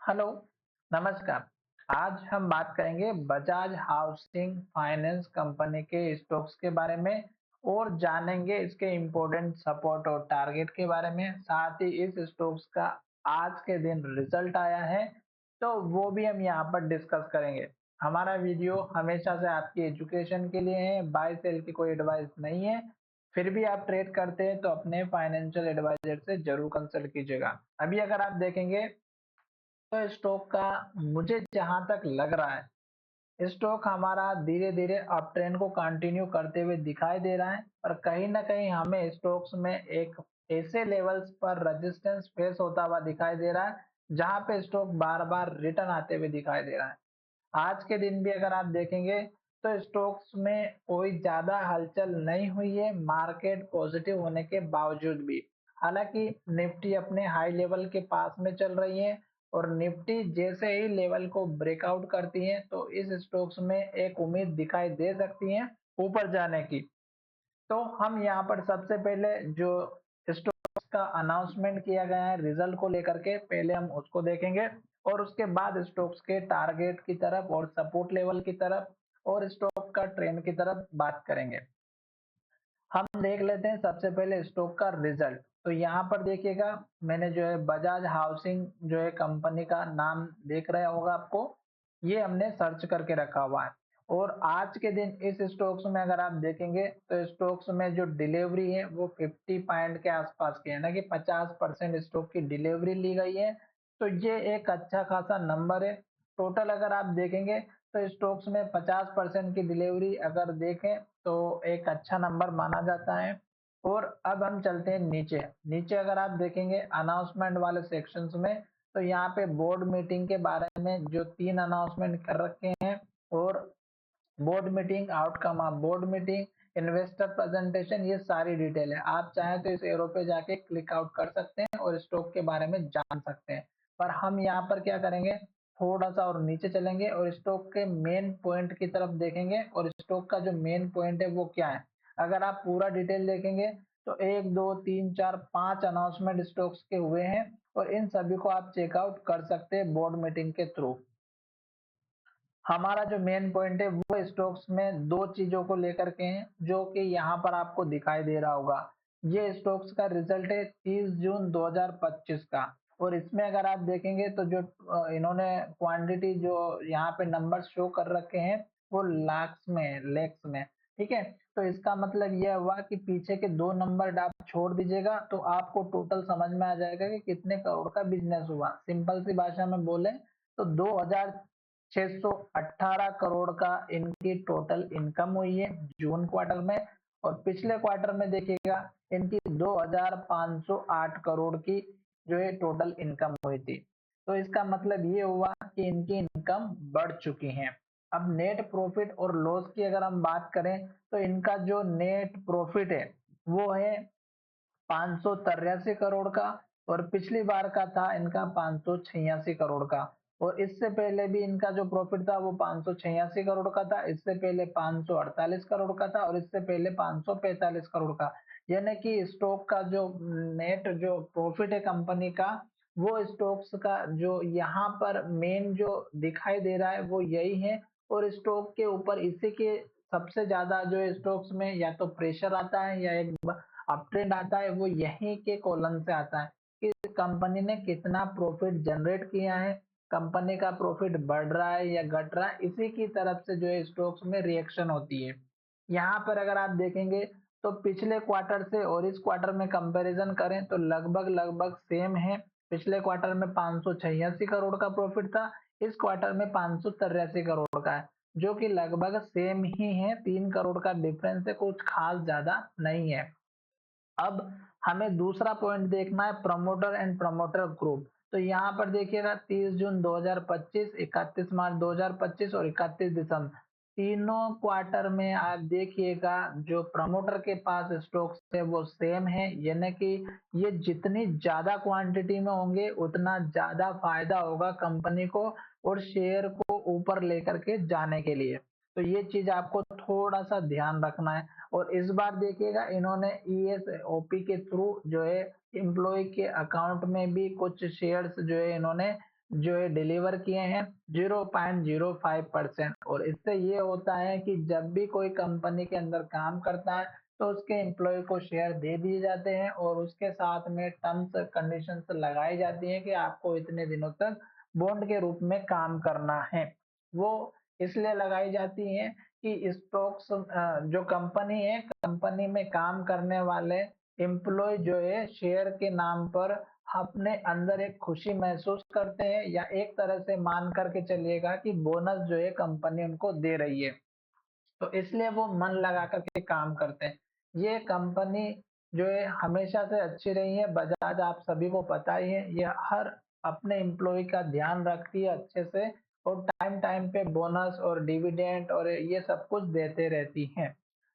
Hello, नमस्कार। आज हम बात करेंगे बजाज हाउसिंग फाइनेंस कंपनी के स्टॉक्स के बारे में और जानेंगे इसके इम्पोर्टेंट सपोर्ट और टारगेट के बारे में। साथ ही इस स्टॉक्स का आज के दिन रिजल्ट आया है, तो वो भी हम यहाँ पर डिस्कस करेंगे। हमारा वीडियो हमेशा से आपकी एजुकेशन के लिए है, बाय सेल की कोई एडवाइस नहीं है। फिर भी आप ट्रेड करते हैं तो अपने फाइनेंशियल एडवाइजर से जरूर कंसल्ट कीजिएगा। अभी अगर आप देखेंगे तो स्टॉक का मुझे जहां तक लग रहा है, स्टॉक हमारा धीरे धीरे अप ट्रेंड को कंटिन्यू करते हुए दिखाई दे रहा है, पर कहीं ना कहीं हमें स्टॉक्स में एक ऐसे लेवल्स पर रेजिस्टेंस फेस होता हुआ दिखाई दे रहा है जहां पे स्टॉक बार बार रिटर्न आते हुए दिखाई दे रहा है। आज के दिन भी अगर आप देखेंगे तो स्टॉक्स में कोई ज्यादा हलचल नहीं हुई है, मार्केट पॉजिटिव होने के बावजूद भी। हालांकि निफ्टी अपने हाई लेवल के पास में चल रही है और निफ्टी जैसे ही लेवल को ब्रेकआउट करती है तो इस स्टॉक्स में एक उम्मीद दिखाई दे सकती है ऊपर जाने की। तो हम यहाँ पर सबसे पहले जो स्टॉक्स का अनाउंसमेंट किया गया है रिजल्ट को लेकर के, पहले हम उसको देखेंगे और उसके बाद स्टॉक्स के टारगेट की तरफ और सपोर्ट लेवल की तरफ और स्टॉक का ट्रेंड की तरफ बात करेंगे। हम देख लेते हैं सबसे पहले स्टॉक का रिजल्ट। तो यहाँ पर देखिएगा, मैंने जो है बजाज हाउसिंग जो है कंपनी का नाम देख रहा होगा आपको, ये हमने सर्च करके रखा हुआ है। और आज के दिन इस स्टॉक्स में अगर आप देखेंगे तो स्टॉक्स में जो डिलीवरी है वो 50 पॉइंट के आसपास की है, ना कि 50% स्टॉक की डिलीवरी ली गई है। तो ये एक अच्छा खासा नंबर है। टोटल अगर आप देखेंगे तो स्टॉक्स में 50% की डिलीवरी अगर देखें तो एक अच्छा नंबर माना जाता है। और अब हम चलते हैं नीचे। नीचे अगर आप देखेंगे अनाउंसमेंट वाले सेक्शंस में, तो यहाँ पे बोर्ड मीटिंग के बारे में जो 3 अनाउंसमेंट कर रखे हैं और board meeting, outcome of board meeting, investor presentation, ये सारी डिटेल है। आप चाहें तो इस एरो पे जाके क्लिक आउट कर सकते हैं और स्टॉक के बारे में जान सकते हैं। पर हम यहाँ पर क्या करेंगे, थोड़ा सा और नीचे चलेंगे और स्टॉक के मेन पॉइंट की तरफ देखेंगे और स्टॉक का जो मेन पॉइंट है वो क्या है। अगर आप पूरा डिटेल देखेंगे तो 1 2 3 4 5 अनाउंसमेंट स्टॉक्स के हुए हैं और इन सभी को आप चेकआउट कर सकते हैं बोर्ड मीटिंग के थ्रू। हमारा जो मेन पॉइंट है वो स्टॉक्स में दो चीजों को लेकर के हैं जो कि यहाँ पर आपको दिखाई दे रहा होगा। ये स्टॉक्स का रिजल्ट है 30 जून 2025 का। और इसमें अगर आप देखेंगे तो जो इन्होंने क्वांटिटी जो यहाँ पे नंबर शो कर रखे हैं वो लाख्स में, लैक्स में। ठीक है, तो इसका मतलब यह हुआ कि पीछे के दो नंबर आप छोड़ दीजिएगा तो आपको टोटल समझ में आ जाएगा कि कितने करोड़ का बिजनेस हुआ। सिंपल सी भाषा में बोले तो 2618 करोड़ का इनकी टोटल इनकम हुई है जून क्वार्टर में। और पिछले क्वार्टर में देखिएगा इनकी 2508 करोड़ की जो है टोटल इनकम हुई थी। तो इसका मतलब ये हुआ कि इनकी इनकम बढ़ चुकी है। अब नेट प्रॉफिट और लॉस की अगर हम बात करें तो इनका जो नेट प्रॉफिट है वो है 583 करोड़ का और पिछली बार का था इनका 586 करोड़ का। और इससे पहले भी इनका जो प्रॉफिट था वो 586 करोड़ का था, इससे पहले 548 करोड़ का था और इससे पहले 545 करोड़ का। यानी कि स्टॉक का जो नेट जो प्रॉफिट है कंपनी का, वो स्टॉक्स का जो यहाँ पर मेन जो दिखाई दे रहा है वो यही है। और स्टॉक के ऊपर इसी के सबसे ज्यादा जो स्टॉक्स में या तो प्रेशर आता है या एक अपट्रेंड आता है, वो यहीं के कॉलम से आता है कि कंपनी ने कितना प्रॉफिट जनरेट किया है, कंपनी का प्रॉफिट बढ़ रहा है या घट रहा है, इसी की तरफ से जो है स्टॉक्स में रिएक्शन होती है। यहाँ पर अगर आप देखेंगे तो पिछले क्वार्टर से और इस क्वार्टर में कंपैरिजन करें तो लगभग लगभग सेम है। पिछले क्वार्टर में 586 करोड़ का प्रॉफिट था, इस क्वार्टर में 583 करोड़ का है, जो कि लगभग सेम ही है। 3 करोड़ का डिफरेंस है, कुछ खास ज्यादा नहीं है। अब हमें दूसरा पॉइंट देखना है प्रमोटर एंड प्रमोटर ग्रुप। तो यहाँ पर देखिएगा 30 जून 2025, 31 मार्च 2025 और 31 दिसंबर, तीनों क्वार्टर में आप देखिएगा जो प्रमोटर के पास स्टॉक्स है वो सेम है। यानी कि ये जितनी ज्यादा क्वांटिटी में होंगे उतना ज्यादा फायदा होगा कंपनी को और शेयर को ऊपर लेकर के जाने के लिए। तो ये चीज आपको थोड़ा सा ध्यान रखना है। और इस बार देखिएगा इन्होंने ईएसओपी के थ्रू जो है एम्प्लॉय के अकाउंट में भी कुछ शेयर्स जो है इन्होंने जो है डिलीवर किए हैं 0.05%। और इससे ये होता है कि जब भी कोई कंपनी के अंदर काम करता है तो उसके एम्प्लॉय को शेयर दे दिए जाते हैं और उसके साथ में टर्म्स कंडीशंस लगाई जाती हैं कि आपको इतने दिनों तक बॉन्ड के रूप में काम करना है। वो इसलिए लगाई जाती हैं कि स्टॉक्स जो कंपनी है, कंपनी में काम करने वाले एम्प्लॉय जो है शेयर के नाम पर अपने अंदर एक खुशी महसूस करते हैं, या एक तरह से मान करके चलिएगा कि बोनस जो है कंपनी उनको दे रही है। तो इसलिए वो मन लगा कर के काम करते हैं। ये कंपनी जो है हमेशा से अच्छी रही है, बजाज आप सभी को पता ही है, ये हर अपने एम्प्लॉय का ध्यान रखती है अच्छे से और टाइम टाइम पे बोनस और डिविडेंड और ये सब कुछ देते रहती है।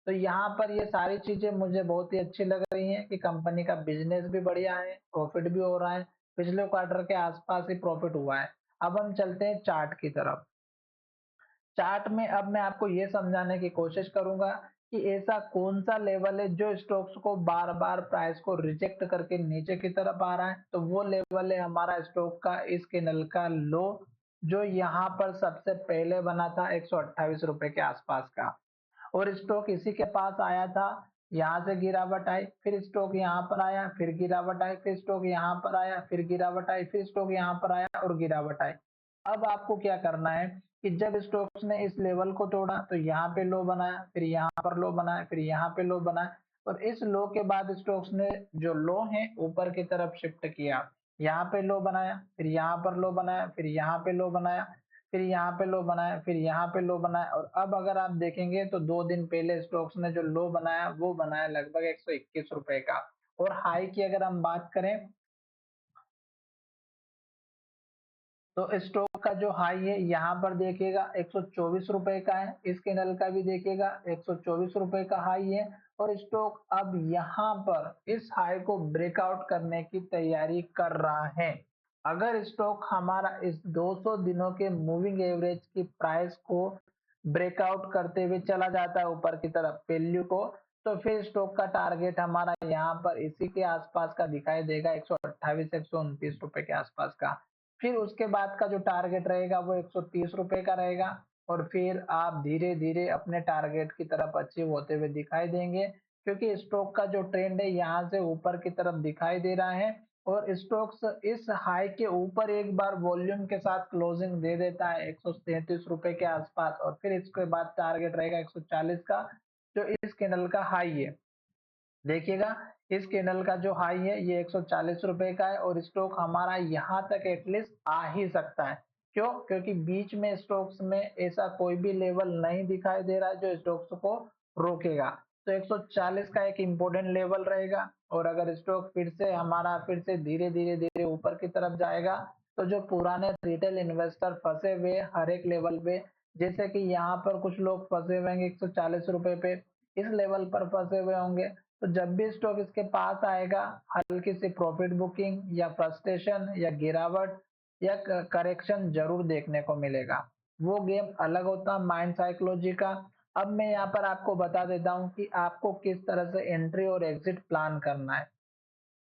तो यहाँ पर ये सारी चीजें मुझे बहुत ही अच्छी लग रही हैं कि कंपनी का बिजनेस भी बढ़िया है, प्रॉफिट भी हो रहा है, पिछले क्वार्टर के आसपास ही प्रॉफिट हुआ है। अब हम चलते हैं चार्ट की तरफ। चार्ट में अब मैं आपको ये समझाने की कोशिश करूंगा कि ऐसा कौन सा लेवल है जो स्टॉक्स को बार बार प्राइस को रिजेक्ट करके नीचे की तरफ आ रहा है। तो वो लेवल है हमारा स्टॉक का इस कैंडल का लो, जो यहाँ पर सबसे पहले बना था 128 रुपए के आसपास का। और स्टॉक इसी के पास आया था, यहाँ से गिरावट आई, फिर स्टॉक यहाँ पर आया, फिर गिरावट आई, फिर स्टॉक यहाँ पर आया, फिर गिरावट आई, फिर स्टॉक यहाँ पर आया और गिरावट आई। अब आपको क्या करना है कि जब स्टॉक्स ने इस लेवल को तोड़ा तो यहाँ पे लो बनाया, फिर यहाँ पर लो बनाया, फिर यहाँ पे लो बनाया और इस लो के बाद स्टॉक्स ने जो लो है ऊपर की तरफ शिफ्ट किया। यहाँ पे लो बनाया, फिर यहाँ पर लो बनाया, फिर यहाँ पे लो बनाया, फिर यहाँ पे लो बनाया, फिर यहाँ पे लो बनाया और अब अगर आप देखेंगे तो 2 दिन पहले स्टॉक्स ने जो लो बनाया वो बनाया लगभग 121 रुपए का। और हाई की अगर हम बात करें तो स्टॉक का जो हाई है यहाँ पर देखिएगा 124 रुपए का है, इस कैंडल का भी देखिएगा 124 रुपए का हाई है और स्टॉक अब यहाँ पर इस हाई को ब्रेकआउट करने की तैयारी कर रहा है। अगर स्टॉक हमारा इस 200 दिनों के मूविंग एवरेज की प्राइस को ब्रेकआउट करते हुए चला जाता है ऊपर की तरफ वैल्यू को, तो फिर स्टॉक का टारगेट हमारा यहाँ पर इसी के आसपास का दिखाई देगा 128 129 रुपए के आसपास का। फिर उसके बाद का जो टारगेट रहेगा वो 130 रुपए का रहेगा और फिर आप धीरे धीरे अपने टारगेट की तरफ अचीव होते हुए दिखाई देंगे, क्योंकि स्टॉक का जो ट्रेंड है यहाँ से ऊपर की तरफ दिखाई दे रहा है और स्टॉक्स इस हाई के ऊपर एक बार वॉल्यूम के साथ क्लोजिंग दे देता है 133 रुपए के आसपास और फिर इसके बाद टारगेट रहेगा 140 का, जो इस कैंडल का हाई है। देखिएगा इस कैंडल का जो हाई है ये 140 रुपए का है और स्टॉक हमारा यहाँ तक एटलीस्ट आ ही सकता है। क्यों? क्योंकि बीच में स्टॉक्स में ऐसा कोई भी लेवल नहीं दिखाई दे रहा है जो स्टॉक्स को रोकेगा। तो 140 का एक इम्पोर्टेंट लेवल रहेगा और अगर स्टॉक फिर से हमारा फिर से धीरे धीरे धीरे ऊपर की तरफ जाएगा तो जो पुराने रिटेल इन्वेस्टर फंसे हुए हर एक लेवल पे, जैसे कि यहाँ पर कुछ लोग फंसे हुए हैं 140 रुपए पे, इस लेवल पर फंसे हुए होंगे, तो जब भी स्टॉक इसके पास आएगा हल्की सी प्रॉफिट बुकिंग या फ्रस्ट्रेशन या गिरावट या करेक्शन जरूर देखने को मिलेगा। वो गेम अलग होता है माइंड साइकोलॉजी का। अब मैं यहाँ पर आपको बता देता हूँ कि आपको किस तरह से एंट्री और एग्जिट प्लान करना है।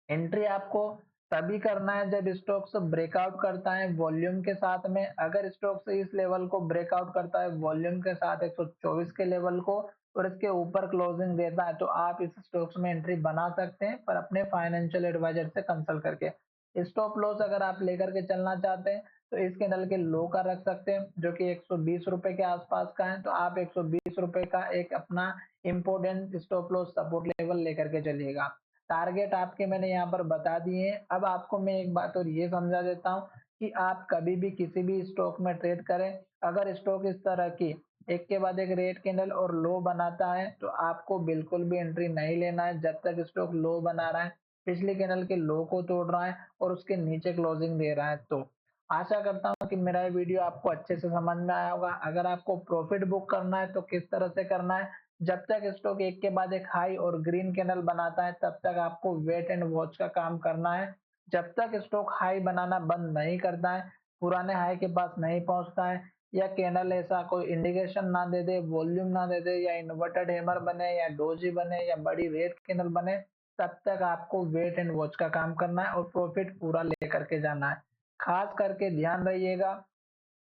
एंट्री आपको तभी करना है जब स्टॉक्स ब्रेकआउट करता है वॉल्यूम के साथ में। अगर स्टॉक्स इस लेवल को ब्रेकआउट करता है वॉल्यूम के साथ 124 के लेवल को और इसके ऊपर क्लोजिंग देता है तो आप इस स्टॉक्स में एंट्री बना सकते हैं, पर अपने फाइनेंशियल एडवाइजर से कंसल्ट करके। स्टॉप लॉस अगर आप लेकर के चलना चाहते हैं तो इस कैंडल के लो का रख सकते हैं जो कि 120 रुपए के आसपास का है, तो आप 120 रुपए का एक अपना important stop loss support level लेकर के चलिएगा। टारगेट आपके मैंने यहाँ पर बता दिए हैं। अब आपको मैं एक बात और ये समझा देता हूँ कि आप कभी भी किसी भी स्टॉक में ट्रेड करें, अगर स्टॉक इस तरह की एक के बाद एक रेड कैंडल और लो बनाता है तो आपको बिल्कुल भी एंट्री नहीं लेना है जब तक स्टॉक लो बना रहा है, पिछली कैंडल के लो को तोड़ रहा है और उसके नीचे क्लोजिंग दे रहा है। तो आशा करता हूँ कि मेरा ये वीडियो आपको अच्छे से समझ में आया होगा। अगर आपको प्रॉफिट बुक करना है तो किस तरह से करना है, जब तक स्टॉक एक के बाद एक हाई और ग्रीन कैंडल बनाता है तब तक आपको वेट एंड वॉच का काम करना है। जब तक स्टॉक हाई बनाना बंद नहीं करता है, पुराने हाई के पास नहीं पहुंचता है या कैंडल ऐसा कोई इंडिकेशन ना दे दे, वॉल्यूम ना दे दे या इन्वर्टेड हैमर बने या डोजी बने या बड़ी रेड कैंडल बने, तब तक आपको वेट एंड वॉच का काम करना है और प्रॉफिट पूरा लेकर के जाना है। खास करके ध्यान रखिएगा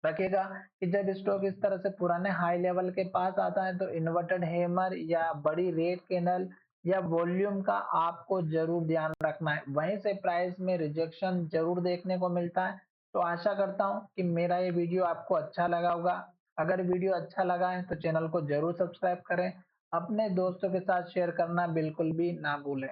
कि जब स्टॉक इस तरह से पुराने हाई लेवल के पास आता है तो इन्वर्टेड हैमर या बड़ी रेड कैंडल या वॉल्यूम का आपको जरूर ध्यान रखना है। वहीं से प्राइस में रिजेक्शन जरूर देखने को मिलता है। तो आशा करता हूं कि मेरा ये वीडियो आपको अच्छा लगा होगा। अगर वीडियो अच्छा लगा है तो चैनल को जरूर सब्सक्राइब करें। अपने दोस्तों के साथ शेयर करना बिल्कुल भी ना भूलें।